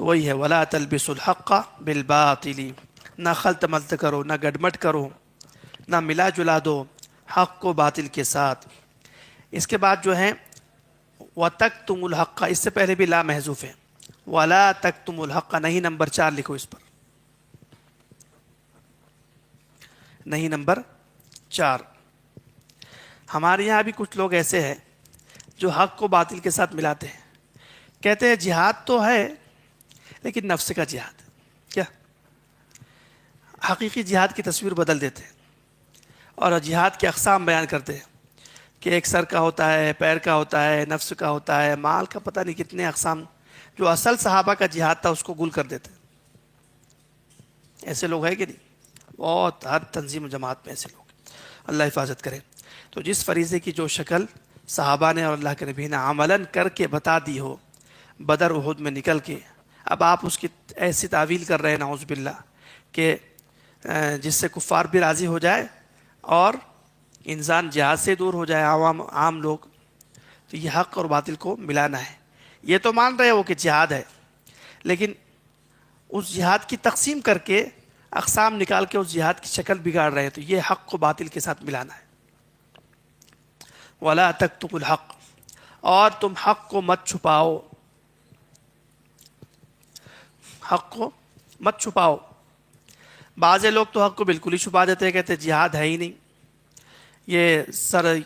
تو وہی ہے وَلَا تَلْبِسُوا الْحَقَّ بِالْبَاطِلِ، نہ خلط ملط کرو، نہ گڈمٹ کرو، نہ ملا جلا دو حق کو باطل کے ساتھ۔ اس کے بعد جو ہے وَتَكْتُمُوا الْحَقَّ، اس سے پہلے بھی لا محذوف ہے، وَلَا تَكْتُمُوا الْحَقَّ، نہیں نمبر 4 لکھو اس پر، نہیں نمبر 4۔ ہمارے یہاں بھی کچھ لوگ ایسے ہیں جو حق کو باطل کے ساتھ ملاتے ہیں، کہتے ہیں جہاد تو ہے لیکن نفس کا جہاد، کیا حقیقی جہاد کی تصویر بدل دیتے ہیں اور جہاد کے اقسام بیان کرتے ہیں کہ ایک سر کا ہوتا ہے، پیر کا ہوتا ہے، نفس کا ہوتا ہے، مال کا، پتہ نہیں کتنے اقسام، جو اصل صحابہ کا جہاد تھا اس کو گل کر دیتے ہیں۔ ایسے لوگ ہیں کہ نہیں؟ بہت، ہر تنظیم و جماعت میں ایسے لوگ، اللہ حفاظت کرے۔ تو جس فریضے کی جو شکل صحابہ نے اور اللہ کے نبی نے عملاً کر کے بتا دی ہو بدر احد میں نکل کے، اب آپ اس کی ایسی تعویل کر رہے ہیں نعوذ باللہ کہ جس سے کفار بھی راضی ہو جائے اور انسان جہاد سے دور ہو جائے، عام لوگ، تو یہ حق اور باطل کو ملانا ہے۔ یہ تو مان رہے ہو کہ جہاد ہے، لیکن اس جہاد کی تقسیم کر کے اقسام نکال کے اس جہاد کی شکل بگاڑ رہے ہیں، تو یہ حق کو باطل کے ساتھ ملانا ہے۔ وَلَا تَكْتُمُوا الْحَقَّ، اور تم حق کو مت چھپاؤ، حق کو مت چھپاؤ۔ بعض لوگ تو حق کو بالکل ہی چھپا دیتے ہیں، کہتے ہیں جہاد ہے ہی نہیں۔ یہ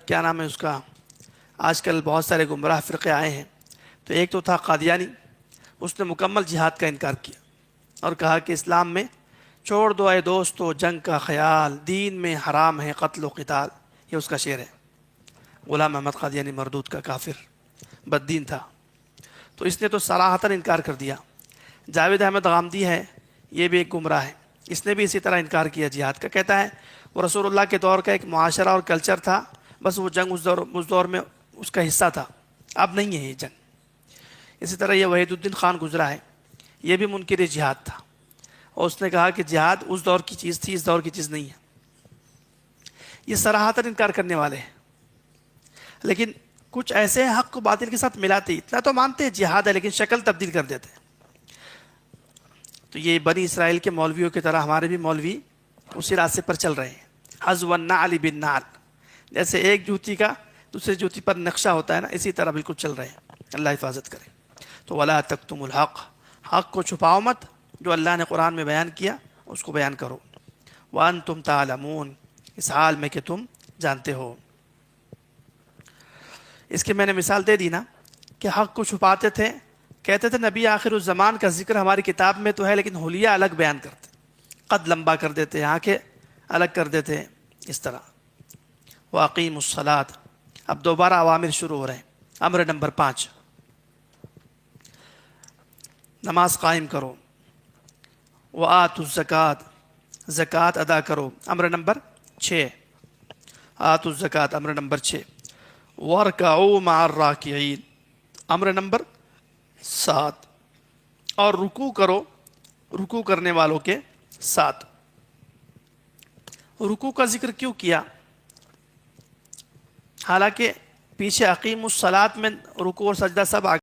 کیا نام ہے اس کا، آج کل بہت سارے گمراہ فرقے آئے ہیں، تو ایک تو تھا قادیانی، اس نے مکمل جہاد کا انکار کیا اور کہا کہ اسلام میں چھوڑ دو اے دوستو جنگ کا خیال، دین میں حرام ہے قتل و قتال، یہ اس کا شعر ہے۔ غلام احمد قادیانی مردود کا کافر بددین تھا، تو اس نے تو صراحتاً انکار کر دیا۔ جاوید احمد غامدی ہے، یہ بھی ایک گمراہ ہے، اس نے بھی اسی طرح انکار کیا جہاد کا، کہتا ہے وہ رسول اللہ کے دور کا ایک معاشرہ اور کلچر تھا، بس وہ جنگ اس دور میں اس کا حصہ تھا، اب نہیں ہے یہ جنگ۔ اسی طرح یہ وحید الدین خان گزرا ہے، یہ بھی منکر جہاد تھا، اور اس نے کہا کہ جہاد اس دور کی چیز تھی، اس دور کی چیز نہیں ہے۔ یہ صراحتاً انکار کرنے والے ہیں، لیکن کچھ ایسے ہیں حق کو باطل کے ساتھ ملاتے، اتنا تو مانتے ہیں جہاد ہے لیکن شکل تبدیل کر دیتے ہیں۔ تو یہ بنی اسرائیل کے مولویوں کی طرح ہمارے بھی مولوی اسی راستے پر چل رہے ہیں، حذو النعل بالنعل، جیسے ایک جوتی کا دوسری جوتی پر نقشہ ہوتا ہے نا، اسی طرح بالکل چل رہے ہیں، اللہ حفاظت کرے۔ تو وَلَا تَكْتُمُوا الْحَقَّ، حق کو چھپاؤ مت، جو اللہ نے قرآن میں بیان کیا اس کو بیان کرو، وَأَنْتُمْ تَعْلَمُونَ، اس حال میں کہ تم جانتے ہو۔ اس کی میں نے مثال دے دی نا کہ حق کو چھپاتے تھے، کہتے تھے نبی آخر الزمان کا ذکر ہماری کتاب میں تو ہے لیکن حلیہ الگ بیان کرتے، قد لمبا کر دیتے، آنکھیں الگ کر دیتے، اس طرح۔ وَأَقِيمُوا الصَّلَاةَ، اب دوبارہ اوامر شروع ہو رہے ہیں۔ امر نمبر 5، نماز قائم کرو۔ وَآتُوا الزَّكَاةَ، زکوٰۃ ادا کرو۔ امر نمبر 6، آتوا الزکوٰۃ، امر نمبر 6۔ وَارْكَعُوا مَعَ الرَّاكِعِينَ، امر نمبر 7، اور رکوع کرو رکوع کرنے والوں کے ساتھ۔ رکوع کا ذکر کیوں کیا؟ حالانکہ پیچھے اقیم الصلاۃ میں رکوع اور سجدہ سب